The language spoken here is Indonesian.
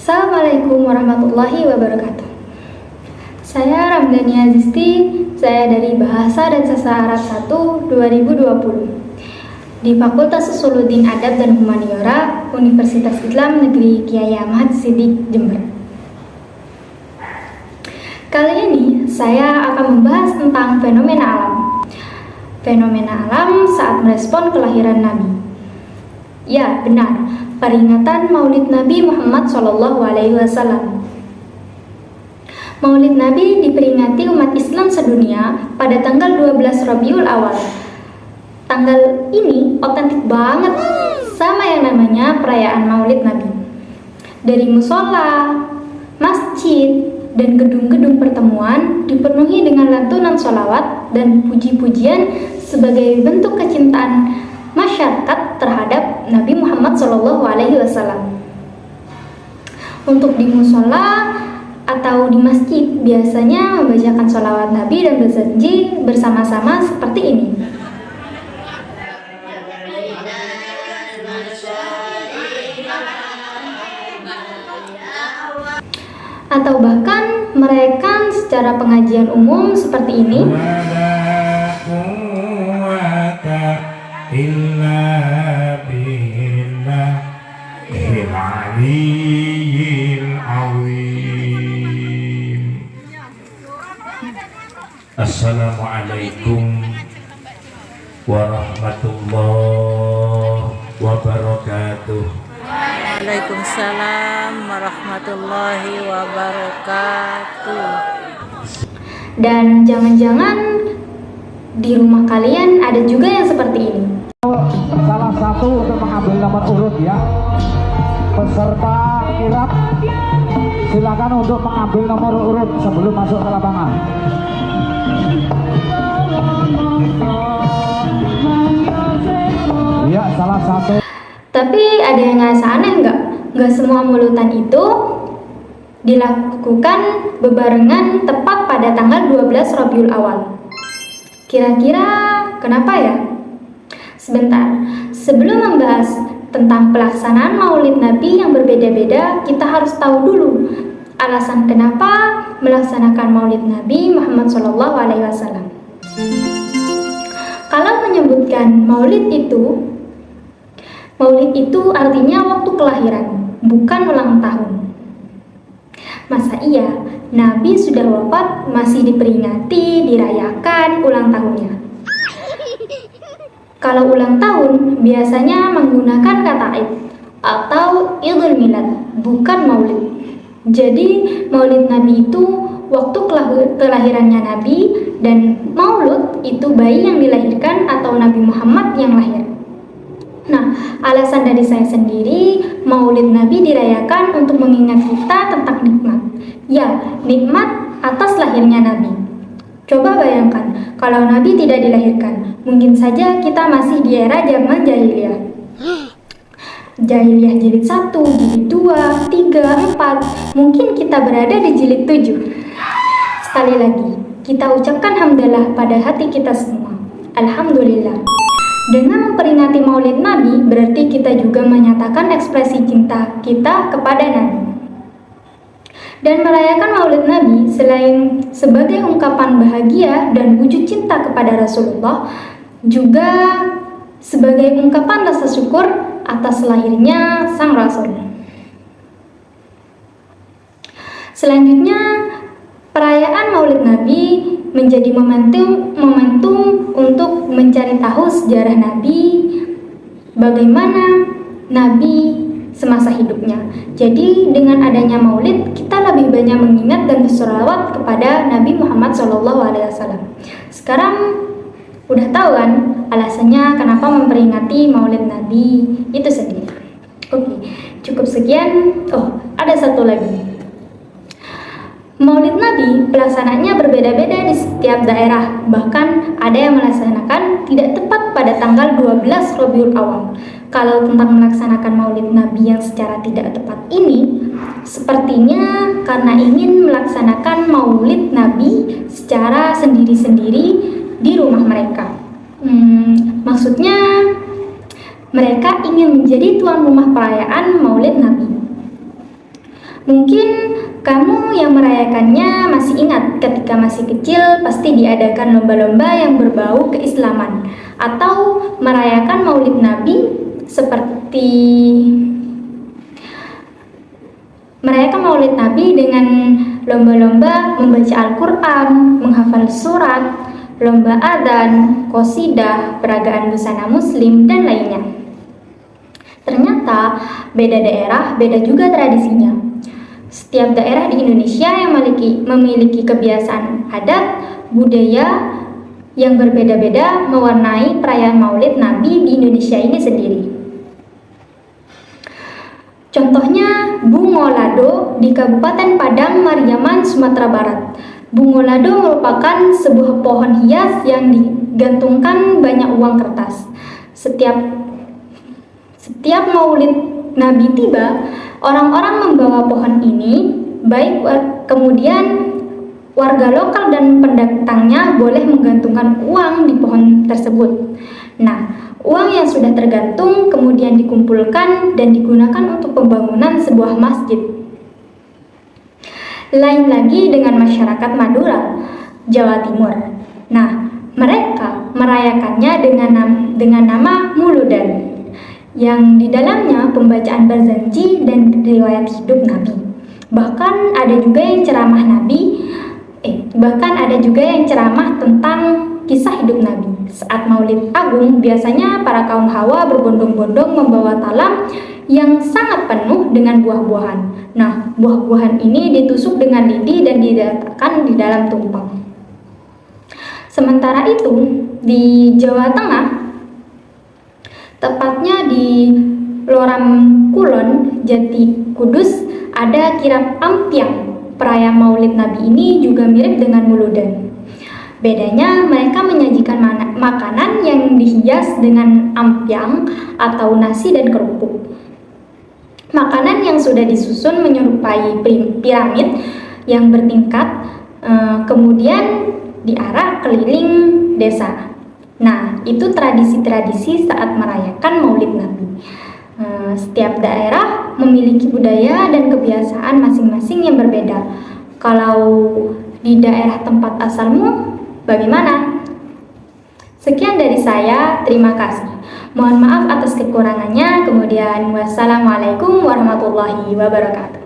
Assalamualaikum warahmatullahi wabarakatuh. Saya Ramdhani Azisti, saya dari Bahasa dan Sastra Arab 1 2020 di Fakultas Usuluddin Adab dan Humaniora Universitas Islam Negeri Kyai Ahmad Siddiq Jember. Kali ini saya akan membahas tentang fenomena alam. Fenomena alam saat merespon kelahiran Nabi. Ya, benar. Peringatan Maulid Nabi Muhammad SAW. Maulid Nabi diperingati umat Islam sedunia pada tanggal 12 Rabiul Awal. Tanggal ini otentik banget sama yang namanya perayaan Maulid Nabi. Dari musola, masjid, dan gedung-gedung pertemuan dipenuhi dengan lantunan sholawat dan puji-pujian sebagai bentuk kecintaan masyarakat terhadap Nabi Muhammad SAW. Untuk di musola atau di masjid biasanya membacakan sholawat Nabi dan berjanji bersama-sama seperti ini. Atau bahkan merayakan secara pengajian umum seperti ini. Assalamualaikum warahmatullahi wabarakatuh. Waalaikumsalam warahmatullahi wabarakatuh. Dan jangan-jangan di rumah kalian ada juga yang seperti ini. Salah satu untuk mengambil nomor urut ya. Peserta kirap silakan untuk mengambil nomor urut sebelum masuk ke lapangan. Ya, salah satu. Tapi ada yang ngerasa aneh nggak? Nggak semua mulutan itu dilakukan bebarengan tepat pada tanggal 12 Rabiul Awal. Kira-kira kenapa ya? Sebentar, sebelum membahas tentang pelaksanaan Maulid Nabi yang berbeda-beda, kita harus tahu dulu alasan kenapa melaksanakan Maulid Nabi Muhammad SAW. Kalau menyebutkan Maulid itu artinya waktu kelahiran, bukan ulang tahun. Masa iya Nabi sudah wafat masih diperingati, dirayakan ulang tahunnya? Kalau ulang tahun biasanya menggunakan kata Id atau Idul Milad, bukan Maulid. Jadi Maulid Nabi itu waktu kelahirannya Nabi, dan Maulud itu bayi yang dilahirkan atau Nabi Muhammad yang lahir. Nah, alasan dari saya sendiri, Maulid Nabi dirayakan untuk mengingat kita tentang nikmat. Ya, nikmat atas lahirnya Nabi. Coba bayangkan, kalau Nabi tidak dilahirkan, mungkin saja kita masih di era zaman jahiliyah. Jahiliyah jilid 1, jilid 2, 3, 4, mungkin kita berada di jilid 7. Sekali lagi, kita ucapkan hamdalah pada hati kita semua. Alhamdulillah. Dengan memperingati Maulid Nabi, berarti kita juga menyatakan ekspresi cinta kita kepada Nabi. Dan merayakan Maulid Nabi selain sebagai ungkapan bahagia dan wujud cinta kepada Rasulullah, juga sebagai ungkapan rasa syukur atas lahirnya Sang Rasul. Selanjutnya, perayaan Maulid Nabi menjadi momentum untuk mencari tahu sejarah Nabi, bagaimana Nabi semasa hidupnya. Jadi dengan adanya Maulid, kita lebih banyak mengingat dan bersolawat kepada Nabi Muhammad SAW. Sekarang udah tahu kan alasannya kenapa memperingati Maulid Nabi itu sendiri. Oke, cukup sekian. Oh, ada satu lagi. Maulid Nabi pelaksanaannya berbeda-beda di setiap daerah. Bahkan ada yang melaksanakan tidak tepat pada tanggal 12 Rabiul Awal. Kalau tentang melaksanakan Maulid Nabi yang secara tidak tepat ini, sepertinya karena ingin melaksanakan Maulid Nabi secara sendiri-sendiri di rumah mereka. Maksudnya mereka ingin menjadi tuan rumah perayaan Maulid Nabi. Mungkin kamu yang merayakannya masih ingat ketika masih kecil pasti diadakan lomba-lomba yang berbau keislaman atau merayakan Maulid Nabi seperti merayakan Maulid Nabi dengan lomba-lomba membaca Al-Quran, menghafal surat, lomba adzan, qosidah, peragaan busana muslim, dan lainnya. Ternyata beda daerah, beda juga tradisinya. Setiap daerah di Indonesia yang memiliki kebiasaan adat, budaya yang berbeda-beda mewarnai perayaan Maulid Nabi di Indonesia ini sendiri. Contohnya Bungolado di Kabupaten Padang, Mariaman, Sumatera Barat. Bungolado merupakan sebuah pohon hias yang digantungkan banyak uang kertas. Setiap Maulid Nabi tiba, orang-orang membawa pohon ini, kemudian warga lokal dan pendatangnya boleh menggantungkan uang di pohon tersebut. Nah, uang yang sudah tergantung kemudian dikumpulkan dan digunakan untuk pembangunan sebuah masjid. Lain lagi dengan masyarakat Madura, Jawa Timur. Nah, mereka merayakannya dengan nama Muludan, yang di dalamnya pembacaan berjanji dan riwayat hidup Nabi. Bahkan ada juga yang ceramah tentang kisah hidup Nabi. Saat Maulid Agung, biasanya para kaum Hawa berbondong-bondong membawa talam yang sangat penuh dengan buah-buahan. Nah, buah-buahan ini ditusuk dengan lidi dan diletakkan di dalam tumpeng. Sementara itu, di Jawa Tengah, tepatnya di Loram Kulon, Jati Kudus, ada kirap ampiang. Perayaan Maulid Nabi ini juga mirip dengan Muludan. Bedanya, mereka menyajikan makanan yang dihias dengan ampiang atau nasi dan kerupuk. Makanan yang sudah disusun menyerupai piramid yang bertingkat, kemudian diarak keliling desa. Nah, itu tradisi-tradisi saat merayakan Maulid Nabi. Setiap daerah memiliki budaya dan kebiasaan masing-masing yang berbeda. Kalau di daerah tempat asalmu, bagaimana? Sekian dari saya, terima kasih. Mohon maaf atas kekurangannya. Kemudian, wassalamualaikum warahmatullahi wabarakatuh.